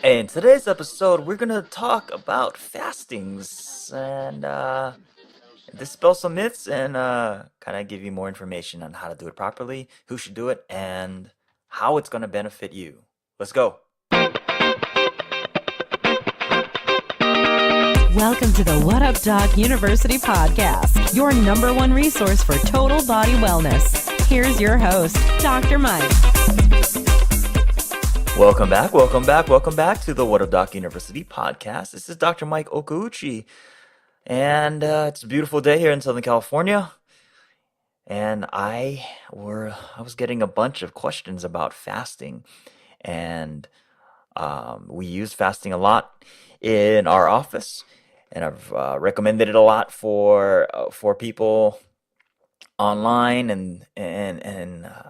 In today's episode, we're gonna talk about fastings and dispel some myths and kind of give you more information on how to do it properly, who should do it, and how it's gonna benefit you. Let's go. Welcome to the What Up Doc University podcast, your number one resource for total body wellness. Here's your host, Dr. Mike. Welcome back to the What Up Doc University podcast. This is Dr. Mike Okauchi, and it's a beautiful day here in Southern California. And I was getting a bunch of questions about fasting, and we use fasting a lot in our office, and I've recommended it a lot for people online, and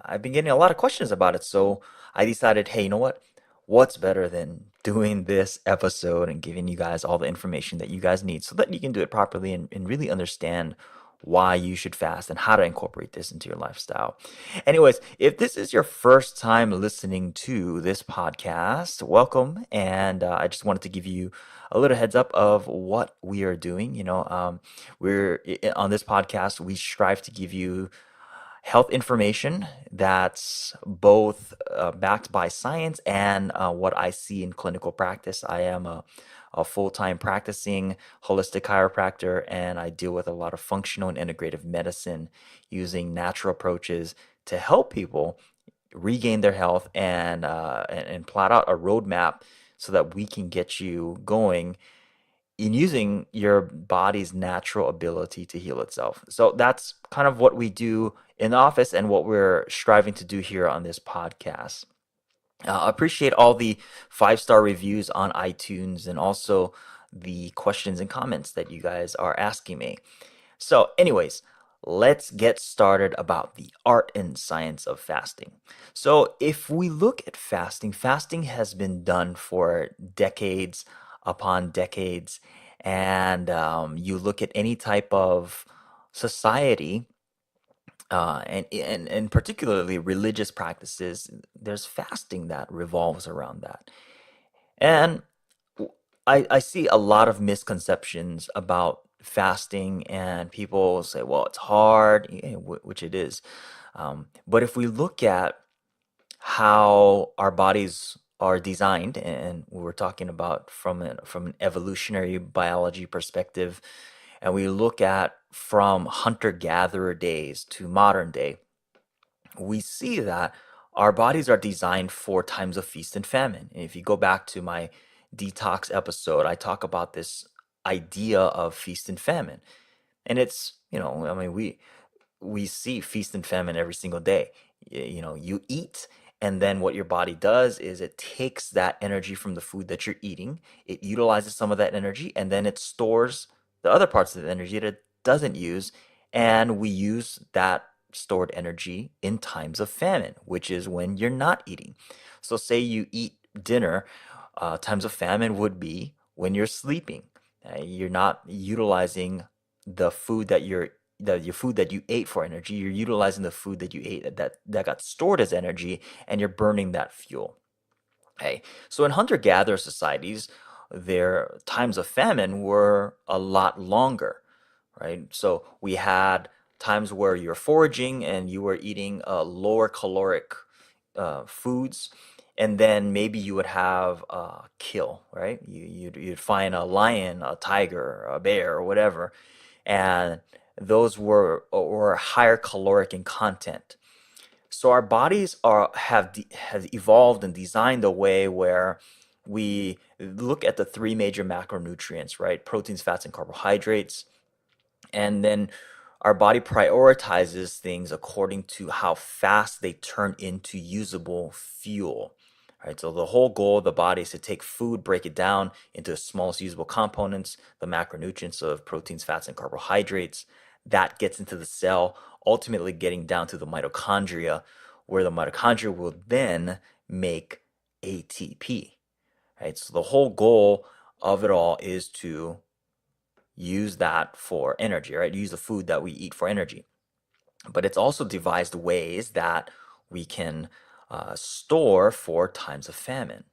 I've been getting a lot of questions about it. So I decided, hey, you know what? What's better than doing this episode and giving you guys all the information that you guys need so that you can do it properly and really understand why you should fast and how to incorporate this into your lifestyle. Anyways, if this is your first time listening to this podcast, welcome. And I just wanted to give you a little heads up of what we are doing. We're on this podcast, we strive to give you health information that's both backed by science and what I see in clinical practice. I am a full-time practicing holistic chiropractor, and I deal with a lot of functional and integrative medicine using natural approaches to help people regain their health and plot out a roadmap so that we can get you going in using your body's natural ability to heal itself. So that's kind of what we do in the office and what we're striving to do here on this podcast. Appreciate all the 5-star reviews on iTunes and also the questions and comments that you guys are asking me. So anyways, let's get started about the art and science of fasting. So if we look at fasting, fasting has been done for decades upon decades. And you look at any type of society, and particularly religious practices, there's fasting that revolves around that. And I see a lot of misconceptions about fasting, and people say, well, it's hard, which it is. But if we look at how our bodies are designed, and we were talking about from an evolutionary biology perspective, and we look at from hunter-gatherer days to modern day, we see that our bodies are designed for times of feast and famine. And if you go back to my detox episode, I talk about this idea of feast and famine. And it's, I mean, we see feast and famine every single day. You eat, and then what your body does is it takes that energy from the food that you're eating, it utilizes some of that energy, and then it stores the other parts of the energy that it doesn't use. And we use that stored energy in times of famine, which is when you're not eating. So say you eat dinner, times of famine would be when you're sleeping. You're not utilizing the food that your food that you ate for energy. You're utilizing the food that you ate that got stored as energy, and you're burning that fuel. Okay, so in hunter-gatherer societies, their times of famine were a lot longer, right? So we had times where you're foraging and you were eating lower caloric foods, and then maybe you would have a kill, right? You'd find a lion, a tiger, a bear, or whatever, and those were higher caloric in content. So our bodies have evolved and designed a way where we look at the three major macronutrients, right? Proteins, fats, and carbohydrates. And then our body prioritizes things according to how fast they turn into usable fuel. Right, so the whole goal of the body is to take food, break it down into the smallest usable components, the macronutrients of proteins, fats, and carbohydrates. That gets into the cell, ultimately getting down to the mitochondria, where the mitochondria will then make ATP. Right, so the whole goal of it all is to use that for energy, right? Use the food that we eat for energy. But it's also devised ways that we can store for times of famine.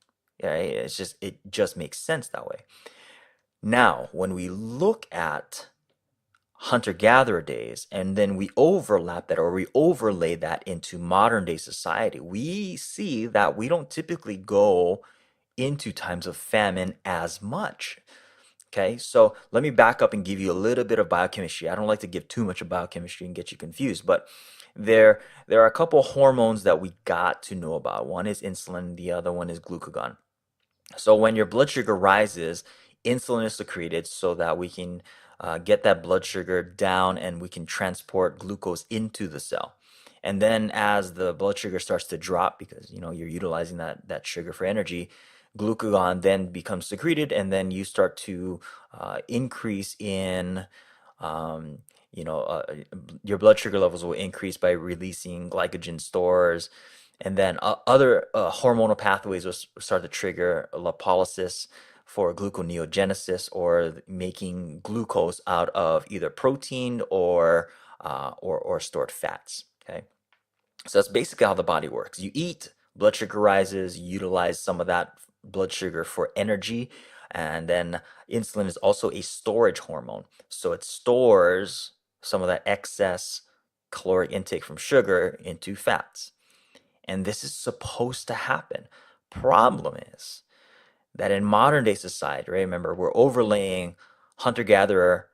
Right? It just makes sense that way. Now, when we look at hunter-gatherer days and then we overlap that or we overlay that into modern day society, we see that we don't typically go into times of famine as much. Okay, so let me back up and give you a little bit of biochemistry. I don't like to give too much of biochemistry and get you confused, but there are a couple hormones that we got to know about. One is insulin, the other one is glucagon. So when your blood sugar rises, insulin is secreted so that we can get that blood sugar down and we can transport glucose into the cell. And then as the blood sugar starts to drop, because you're utilizing that sugar for energy, glucagon then becomes secreted, and then you start to increase in um, you know, uh, your blood sugar levels will increase by releasing glycogen stores, and then other hormonal pathways will start to trigger lipolysis for gluconeogenesis, or making glucose out of either protein or stored fats. Okay, so that's basically how the body works. You eat, blood sugar rises, you utilize some of that blood sugar for energy, and then insulin is also a storage hormone. So it stores some of that excess caloric intake from sugar into fats. And this is supposed to happen. Problem is that in modern day society, right? Remember, we're overlaying hunter-gatherer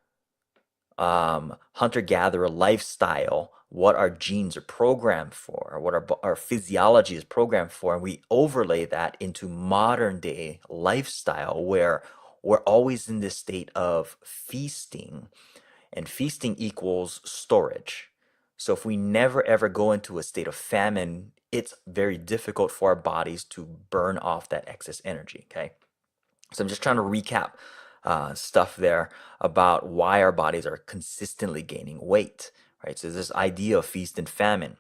hunter-gatherer lifestyle, what our genes are programmed for, what our physiology is programmed for, and we overlay that into modern day lifestyle where we're always in this state of feasting, and feasting equals storage. So if we never ever go into a state of famine, it's very difficult for our bodies to burn off that excess energy. Okay. So I'm just trying to recap stuff there about why our bodies are consistently gaining weight, right? So this idea of feast and famine.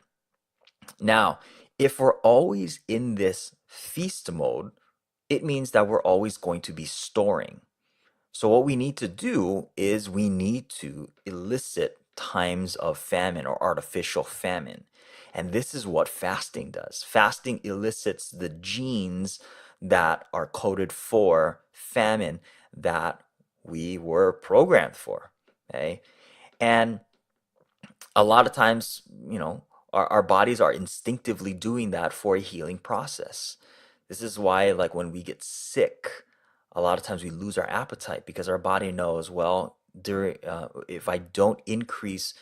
Now, if we're always in this feast mode, it means that we're always going to be storing. So what we need to do is we need to elicit times of famine or artificial famine. And this is what fasting does. Fasting elicits the genes that are coded for famine that we were programmed for. Okay. And a lot of times, our bodies are instinctively doing that for a healing process. This is why, like, when we get sick, a lot of times we lose our appetite because our body knows, well, if I don't increase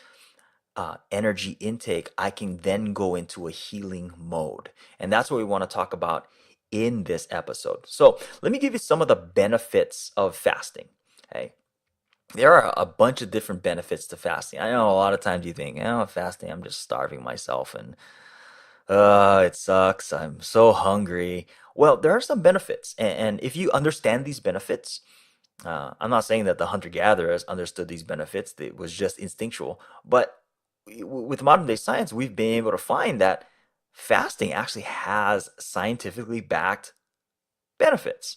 energy intake, I can then go into a healing mode. And that's what we want to talk about in this episode. So let me give you some of the benefits of fasting. Okay. There are a bunch of different benefits to fasting. I know a lot of times you think, fasting, I'm just starving myself and it sucks. I'm so hungry. Well, there are some benefits. And if you understand these benefits, I'm not saying that the hunter-gatherers understood these benefits, it was just instinctual. But with modern day science, we've been able to find that fasting actually has scientifically backed benefits.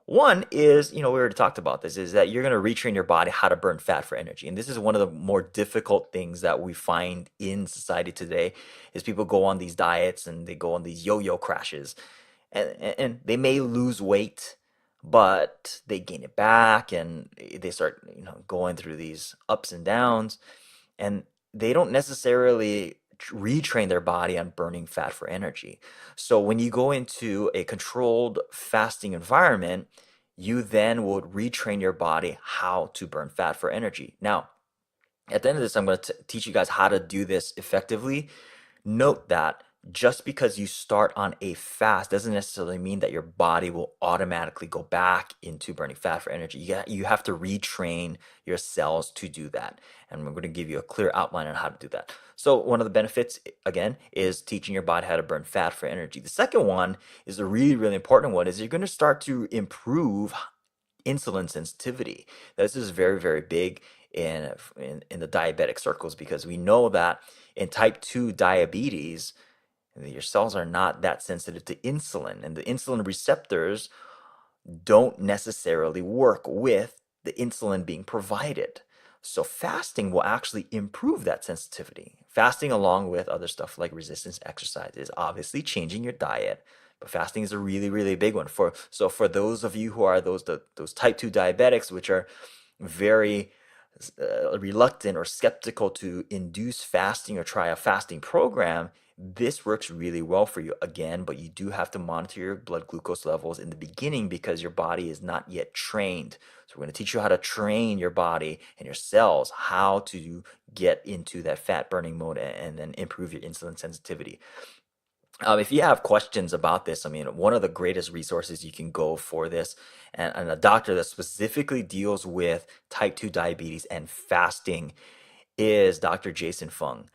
One is, we already talked about this, is that you're going to retrain your body how to burn fat for energy. And this is one of the more difficult things that we find in society today is people go on these diets and they go on these yo-yo crashes, and they may lose weight, but they gain it back and they start, going through these ups and downs, and they don't necessarily retrain their body on burning fat for energy. So when you go into a controlled fasting environment, you then would retrain your body how to burn fat for energy. Now, at the end of this, I'm going to teach you guys how to do this effectively. Note that just because you start on a fast doesn't necessarily mean that your body will automatically go back into burning fat for energy. You have to retrain your cells to do that. And we're going to give you a clear outline on how to do that. So one of the benefits, again, is teaching your body how to burn fat for energy. The second one is a really, really important one, is you're going to start to improve insulin sensitivity. This is very, very big in the diabetic circles, because we know that in type 2 diabetes, your cells are not that sensitive to insulin, and the insulin receptors don't necessarily work with the insulin being provided. So fasting will actually improve that sensitivity. Fasting, along with other stuff like resistance exercise, is obviously changing your diet, but fasting is a really, really big one. For those of you who are those type 2 diabetics, which are very reluctant or skeptical to induce fasting or try a fasting program, this works really well for you again, but you do have to monitor your blood glucose levels in the beginning because your body is not yet trained. So we're going to teach you how to train your body and your cells how to get into that fat burning mode and then improve your insulin sensitivity. If you have questions about this, I mean, one of the greatest resources you can go for this, and a doctor that specifically deals with type 2 diabetes and fasting is Dr. Jason Fung.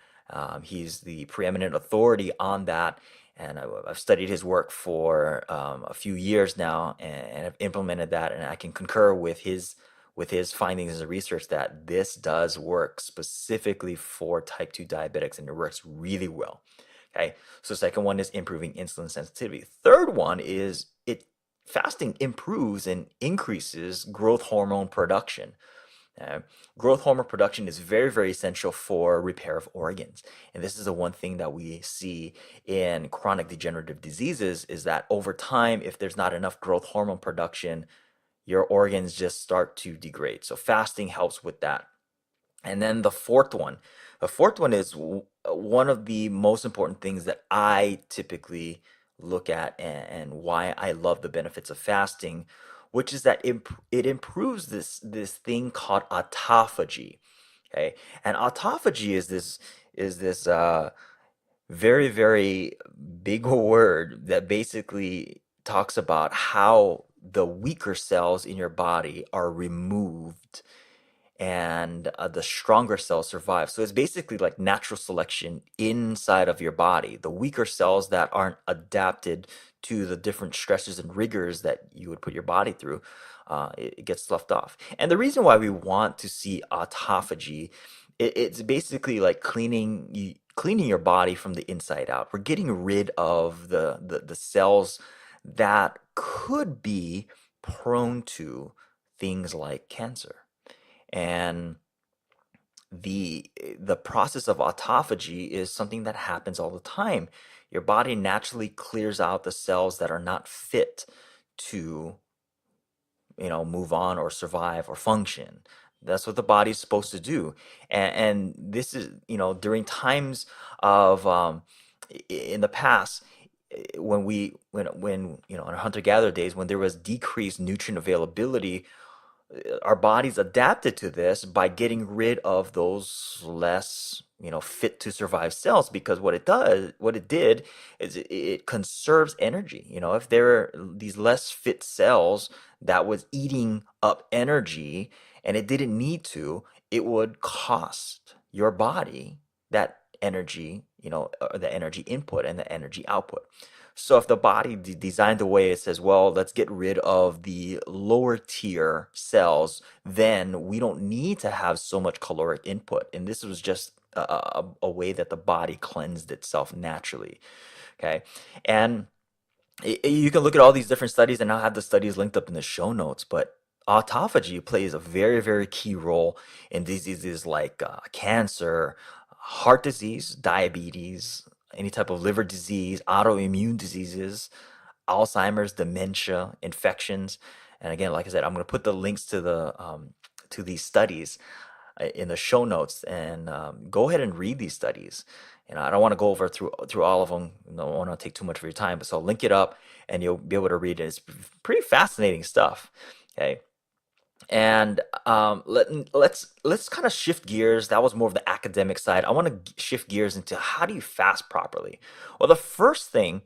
He's the preeminent authority on that, and I've studied his work for a few years now, and I've implemented that, and I can concur with his findings as a research that this does work specifically for type 2 diabetics, and it works really well. Okay, so second one is improving insulin sensitivity. Third one is fasting improves and increases growth hormone production. Uh, Growth hormone production is very, very essential for repair of organs. And this is the one thing that we see in chronic degenerative diseases is that over time, if there's not enough growth hormone production, your organs just start to degrade. So fasting helps with that. And then the fourth one is one of the most important things that I typically look at and why I love the benefits of fasting, which is that it improves this thing called autophagy. Okay, and autophagy is this very, very big word that basically talks about how the weaker cells in your body are removed and the stronger cells survive. So it's basically like natural selection inside of your body. The weaker cells that aren't adapted to the different stresses and rigors that you would put your body through, it gets sloughed off. And the reason why we want to see autophagy, it's basically like cleaning your body from the inside out. We're getting rid of the cells that could be prone to things like cancer. And the process of autophagy is something that happens all the time. Your body naturally clears out the cells that are not fit to, move on or survive or function. That's what the body's supposed to do. And this is, during times of in the past, when in our hunter-gatherer days, when there was decreased nutrient availability, our bodies adapted to this by getting rid of those less fit to survive cells, because what it did is it conserves energy. If there are these less fit cells that was eating up energy and it didn't need to, it would cost your body that energy, or the energy input and the energy output. So if the body designed the way it says, well, let's get rid of the lower tier cells, then we don't need to have so much caloric input. And this was just a way that the body cleansed itself naturally. Okay. And you can look at all these different studies, and I'll have the studies linked up in the show notes, but autophagy plays a very, very key role in diseases like cancer, heart disease, diabetes, any type of liver disease, autoimmune diseases, Alzheimer's, dementia, infections. And again, like I said, I'm going to put the links to these studies in the show notes, and go ahead and read these studies. I don't want to go over through all of them. I don't want to take too much of your time, but so I'll link it up, and you'll be able to read it. It's pretty fascinating stuff. Okay. And let's kind of shift gears. That was more of the academic side. I want to shift gears into how do you fast properly. Well, the first thing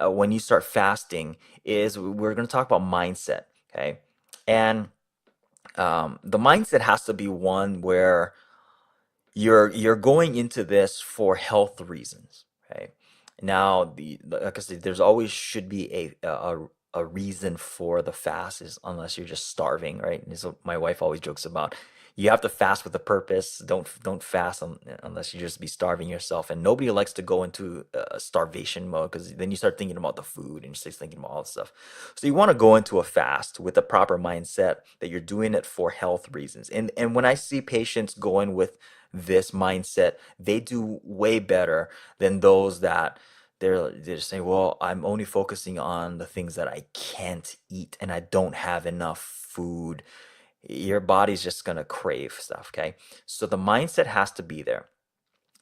when you start fasting is we're going to talk about mindset. Okay, and the mindset has to be one where you're going into this for health reasons. Okay, now like I said, there's always should be a reason for the fast, is unless you're just starving, right? And so my wife always jokes about, You have to fast with a purpose. Don't fast unless you just be starving yourself. And nobody likes to go into starvation mode because then you start thinking about the food and you start thinking about all this stuff. So you want to go into a fast with a proper mindset that you're doing it for health reasons. And when I see patients going with this mindset, they do way better than those that they're just saying, well, I'm only focusing on the things that I can't eat and I don't have enough food. Your body's just going to crave stuff, okay? So the mindset has to be there.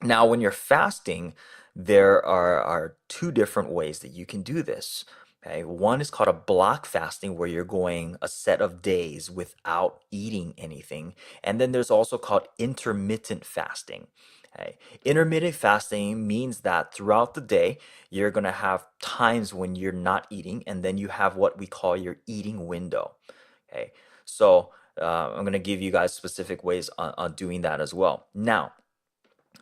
Now, when you're fasting, there are two different ways that you can do this. Okay, one is called a block fasting, where you're going a set of days without eating anything. And then there's also called intermittent fasting. Okay, intermittent fasting means that throughout the day, you're going to have times when you're not eating, and then you have what we call your eating window. Okay, so I'm going to give you guys specific ways on doing that as well. Now,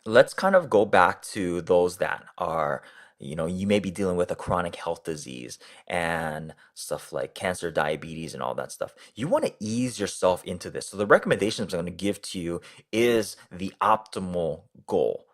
let's kind of go back to those that are, you may be dealing with a chronic health disease and stuff like cancer, diabetes, and all that stuff. You want to ease yourself into this. So the recommendations I'm going to give to you is the optimal goal.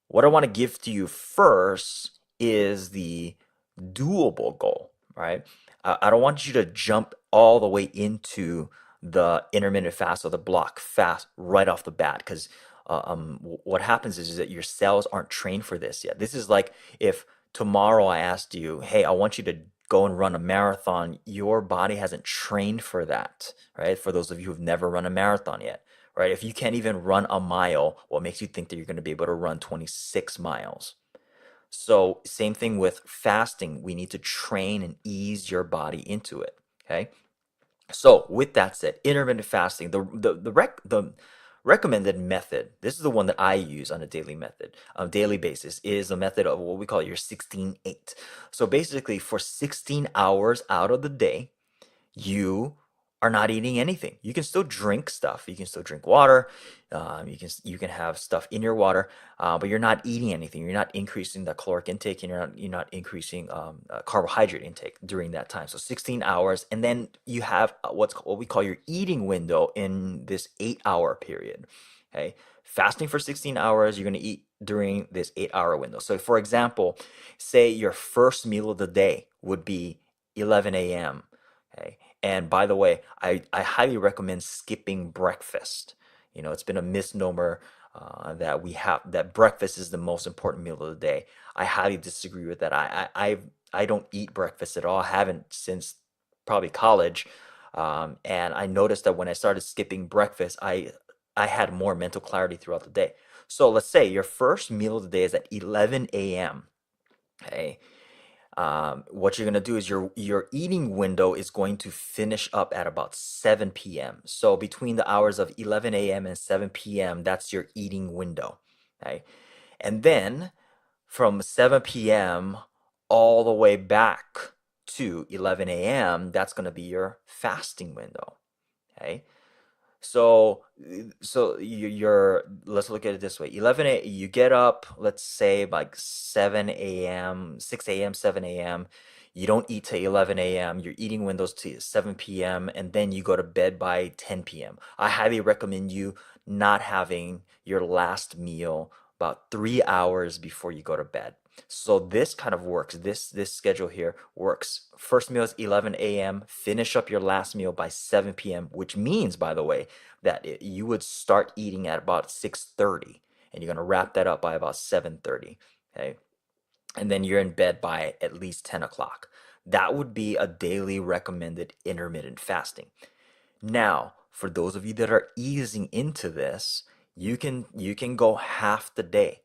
What I want to give to you first is the doable goal, right? I don't want you to jump all the way into the intermittent fast or the block fast right off the bat, because what happens is that your cells aren't trained for this yet. This is like if tomorrow I asked you, hey, I want you to go and run a marathon. Your body hasn't trained for that, right? For those of you who've never run a marathon yet, right? If you can't even run a mile, what makes you think that you're going to be able to run 26 miles? So, same thing with fasting. We need to train and ease your body into it. Okay. So, with that said, intermittent fasting, the recommended method, this is the one that I use on a daily basis, is the method of what we call your 16-8. So, basically, for 16 hours out of the day, you are not eating anything. You can still drink stuff. You can still drink water. You can have stuff in your water, but you're not eating anything. You're not increasing the caloric intake, and you're not increasing carbohydrate intake during that time. So 16 hours, and then you have what we call your eating window in this 8-hour period. Okay, fasting for 16 hours. You're going to eat during this 8-hour window. So, for example, say your first meal of the day would be 11 a.m. Okay. And by the way, I highly recommend skipping breakfast. It's been a misnomer that breakfast is the most important meal of the day. I highly disagree with that. I don't eat breakfast at all. I haven't since probably college. And I noticed that when I started skipping breakfast, I had more mental clarity throughout the day. So let's say your first meal of the day is at 11 a.m. Okay. What you're going to do is your eating window is going to finish up at about 7 p.m. So between the hours of 11 a.m. and 7 p.m., that's your eating window. Okay. And then from 7 p.m. all the way back to 11 a.m., that's going to be your fasting window. Okay. So, you're let's look at it this way. 11 you get up, let's say like 7 a.m., 6 a.m., 7 a.m. You don't eat till 11 a.m. Your eating windows to 7 p.m. and then you go to bed by 10 p.m. I highly recommend you not having your last meal about 3 hours before you go to bed. So this kind of works. This schedule here works. First meal is 11 a.m. Finish up your last meal by 7 p.m., which means, by the way, that you would start eating at about 6:30, and you're going to wrap that up by about 7:30. Okay. And then you're in bed by at least 10 o'clock. That would be a daily recommended intermittent fasting. Now, for those of you that are easing into this, you can go half the day.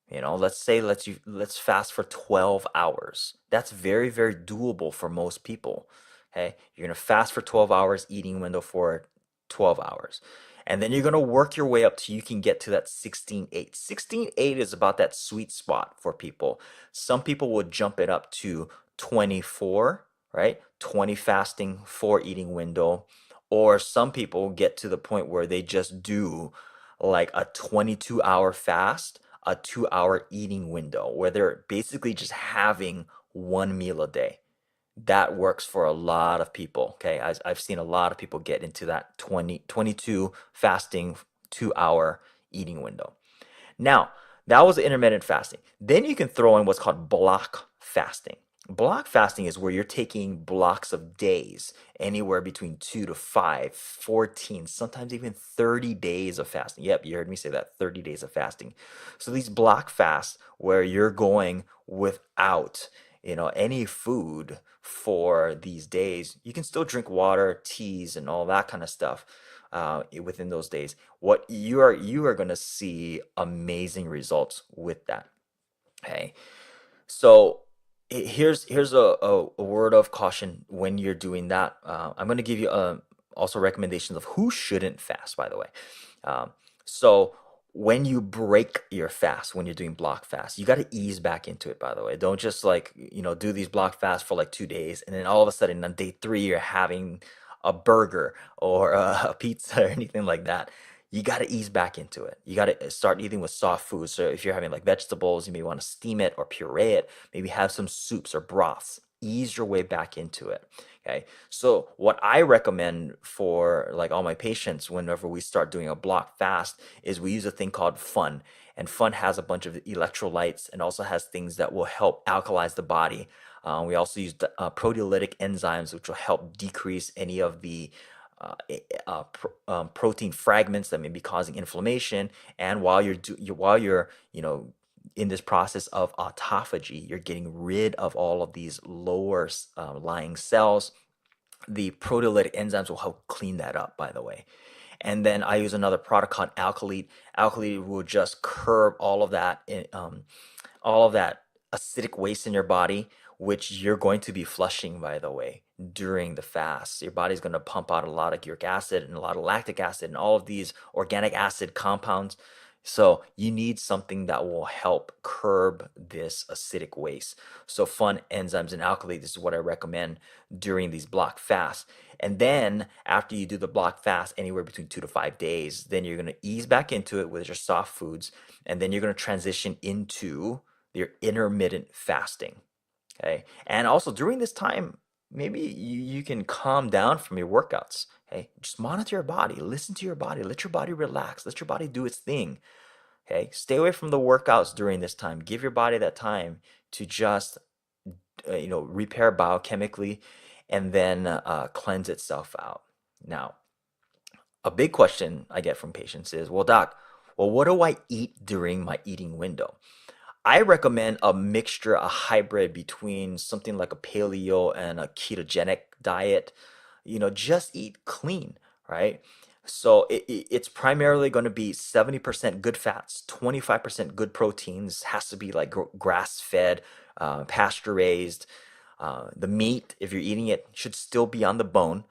Let's say let's fast for 12 hours. That's very, very doable for most people. Okay, you're gonna fast for 12 hours, eating window for 12 hours. And then you're gonna work your way up till you can get to that 16-8. 16-8 is about that sweet spot for people. Some people will jump it up to 24, right? 20 fasting, 4 eating window. Or some people get to the point where they just do like a 22-hour fast, a 2-hour eating window, where they're basically just having one meal a day. that works for a lot of people. Okay, I've seen a lot of people get into that 22 fasting 2 hour eating window. Now, that was intermittent fasting. Then you can throw in what's called block fasting. Block fasting is where you're taking blocks of days, anywhere between 2 to 5, 14, sometimes even 30 days of fasting. Yep, you heard me say that, 30 days of fasting. So these block fasts where you're going without, any food for these days, you can still drink water, teas, and all that kind of stuff within those days. What you are going to see amazing results with that. Okay, so here's a word of caution when you're doing that. I'm going to give you also recommendations of who shouldn't fast, by the way. So when you break your fast, when you're doing block fast, you got to ease back into it, by the way. Don't just like, do these block fasts for like 2 days and then all of a sudden on day three, you're having a burger or a pizza or anything like that. You got to ease back into it. You got to start eating with soft foods. So if you're having like vegetables, you may want to steam it or puree it, maybe have some soups or broths. Ease your way back into it. Okay. So what I recommend for like all my patients whenever we start doing a block fast is we use a thing called Fun. And Fun has a bunch of electrolytes and also has things that will help alkalize the body. We also use proteolytic enzymes, which will help decrease any of the protein fragments that may be causing inflammation. And while you're in this process of autophagy, you're getting rid of all of these lower lying cells. The proteolytic enzymes will help clean that up, by the way. And then I use another product called Alkalite. Alkalite will just curb all of that acidic waste in your body, which you're going to be flushing, by the way, during the fast. Your body's going to pump out a lot of uric acid and a lot of lactic acid and all of these organic acid compounds. So you need something that will help curb this acidic waste. So Fun, enzymes, and alkali, this is what I recommend during these block fasts. And then after you do the block fast, anywhere between 2 to 5 days, then you're going to ease back into it with your soft foods. And then you're going to transition into your intermittent fasting. Okay. And also during this time, maybe you can calm down from your workouts. Okay. Just monitor your body, listen to your body, let your body relax, let your body do its thing. Okay. Stay away from the workouts during this time. Give your body that time to just, repair biochemically and then cleanse itself out. Now, a big question I get from patients is, well, doc, well, what do I eat during my eating window? I recommend a mixture, a hybrid between something like a paleo and a ketogenic diet. Just eat clean, right? So it's primarily going to be 70% good fats, 25% good proteins, has to be like grass fed, pasture raised. The meat, if you're eating it, should still be on the bone.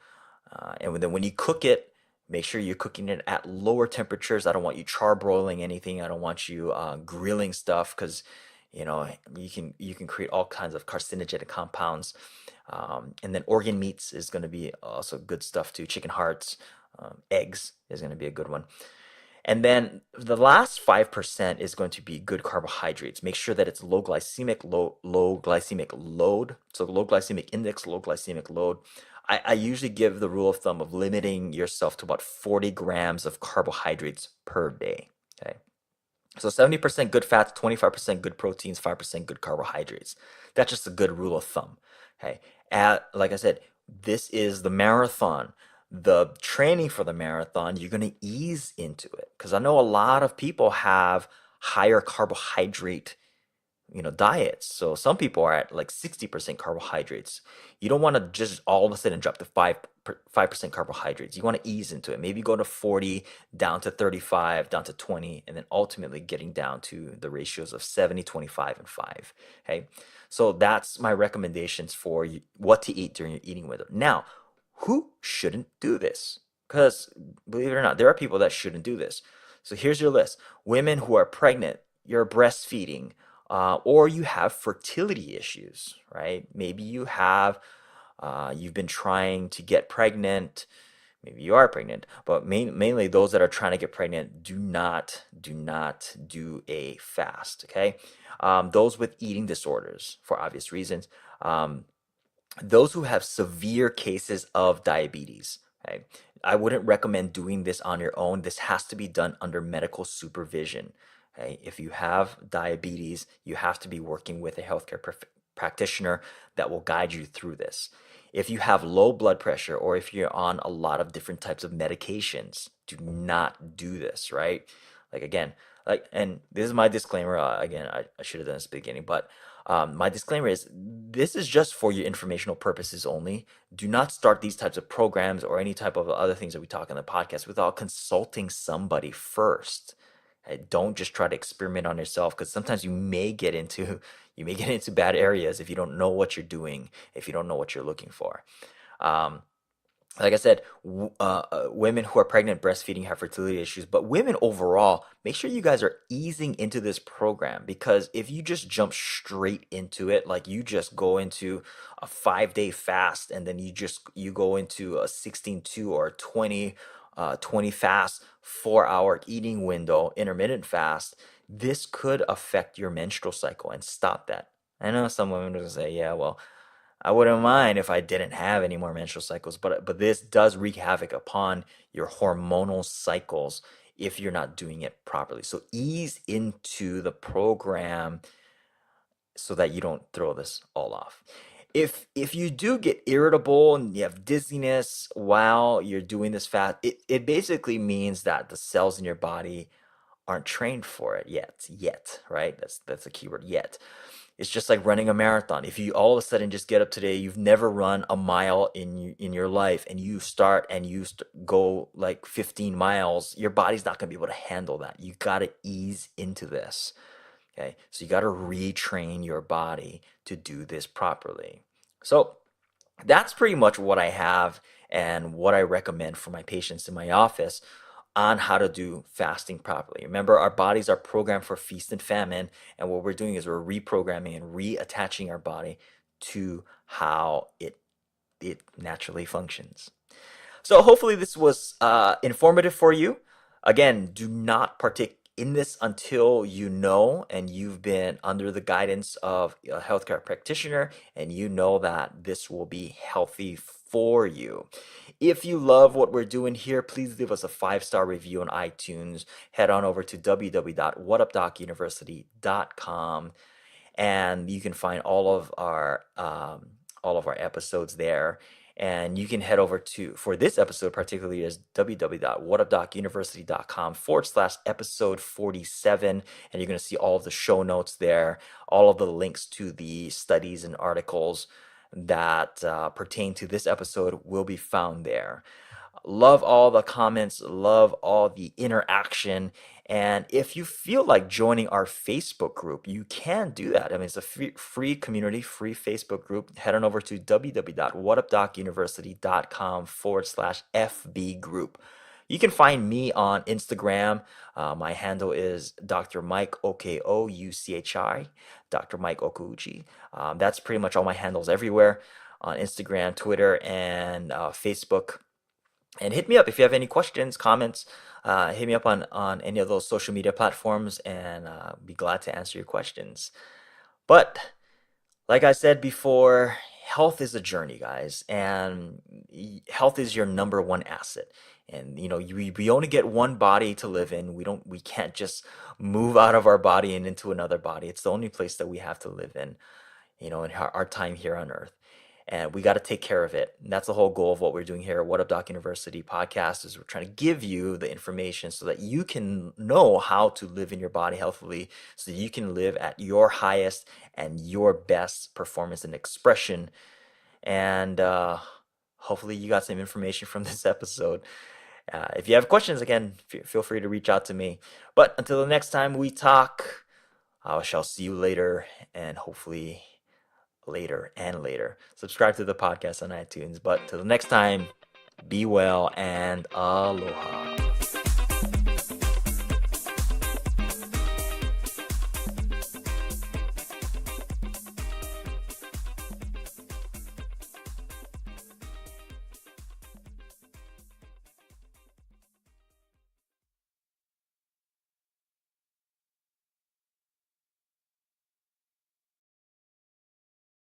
And then when you cook it, make sure you're cooking it at lower temperatures. I don't want you charbroiling anything. I don't want you grilling stuff because you can create all kinds of carcinogenic compounds. And then organ meats is going to be also good stuff too. Chicken hearts, eggs is going to be a good one. And then the last 5% is going to be good carbohydrates. Make sure that it's low glycemic, low glycemic load. So low glycemic index, low glycemic load. I usually give the rule of thumb of limiting yourself to about 40 grams of carbohydrates per day. Okay. So 70% good fats, 25% good proteins, 5% good carbohydrates. That's just a good rule of thumb. Okay. Like I said, this is the marathon. The training for the marathon, you're going to ease into it because I know a lot of people have higher carbohydrate diets. So some people are at like 60% carbohydrates. You don't want to just all of a sudden drop to 5% carbohydrates. You want to ease into it. Maybe go to 40, down to 35, down to 20, and then ultimately getting down to the ratios of 70, 25, and 5. Okay. So that's my recommendations for what to eat during your eating window. Now, who shouldn't do this? Because believe it or not, there are people that shouldn't do this. So here's your list. Women who are pregnant, you're breastfeeding, or you have fertility issues, right? Maybe you've been trying to get pregnant. Maybe you are pregnant, but mainly those that are trying to get pregnant do not do a fast. Okay, those with eating disorders for obvious reasons. those who have severe cases of diabetes, okay, I wouldn't recommend doing this on your own. This has to be done under medical supervision. Okay? If you have diabetes, you have to be working with a healthcare practitioner that will guide you through this. If you have low blood pressure or if you're on a lot of different types of medications, do not do this, right? Like again, and this is my disclaimer. Again, I should have done this at the beginning, but my disclaimer is this is just for your informational purposes only. Do not start these types of programs or any type of other things that we talk on the podcast without consulting somebody first. Don't just try to experiment on yourself, because sometimes you may get into bad areas if you don't know what you're doing, if you don't know what you're looking for. Um, like I said, women who are pregnant, breastfeeding, have fertility issues, but women overall, make sure you guys are easing into this program, because if you just jump straight into it, like you just go into a 5-day fast and then you go into a 16-2 or a 20 fast, 4-hour eating window, intermittent fast, this could affect your menstrual cycle and stop that. I know some women will say, yeah, well, I wouldn't mind if I didn't have any more menstrual cycles, but this does wreak havoc upon your hormonal cycles if you're not doing it properly. So ease into the program so that you don't throw this all off. If you do get irritable and you have dizziness while you're doing this fast, it basically means that the cells in your body aren't trained for it yet, right? That's a keyword, yet. It's just like running a marathon. If you all of a sudden just get up today, you've never run a mile in your life, and you start and go like 15 miles, your body's not going to be able to handle that. You got to ease into this. Okay? So you got to retrain your body to do this properly. So that's pretty much what I have and what I recommend for my patients in my office on how to do fasting properly. Remember, our bodies are programmed for feast and famine, and what we're doing is we're reprogramming and reattaching our body to how it naturally functions. So hopefully this was informative for you. Again, do not partake in this until you know and you've been under the guidance of a healthcare practitioner and you know that this will be healthy for you. If you love what we're doing here, please leave us a 5-star review on iTunes. Head on over to www.whatupdocuniversity.com and you can find all of our episodes there. And you can head over to, for this episode particularly, is www.whatupdocuniversity.com/episode 47. And you're going to see all of the show notes there, all of the links to the studies and articles that pertain to this episode will be found there. Love all the comments, love all the interaction. And if you feel like joining our Facebook group, you can do that. I mean, it's a free community, free Facebook group. Head on over to www.whatupdocuniversity.com/FB group. You can find me on Instagram. My handle is Dr. Mike Okouchi, Dr. Mike Okouchi. That's pretty much all my handles everywhere on Instagram, Twitter, and Facebook. And hit me up if you have any questions, comments. Hit me up on any of those social media platforms, and be glad to answer your questions. But like I said before, health is a journey, guys, and health is your number one asset. And we only get one body to live in. We can't just move out of our body and into another body. It's the only place that we have to live in our time here on Earth. And we got to take care of it. And that's the whole goal of what we're doing here at What Up Doc University podcast, is we're trying to give you the information so that you can know how to live in your body healthily, so that you can live at your highest and your best performance and expression. And hopefully you got some information from this episode. If you have questions, again, feel free to reach out to me. But until the next time we talk, I shall see you later, and hopefully later and later. Subscribe to the podcast on iTunes. But till the next time, be well and aloha.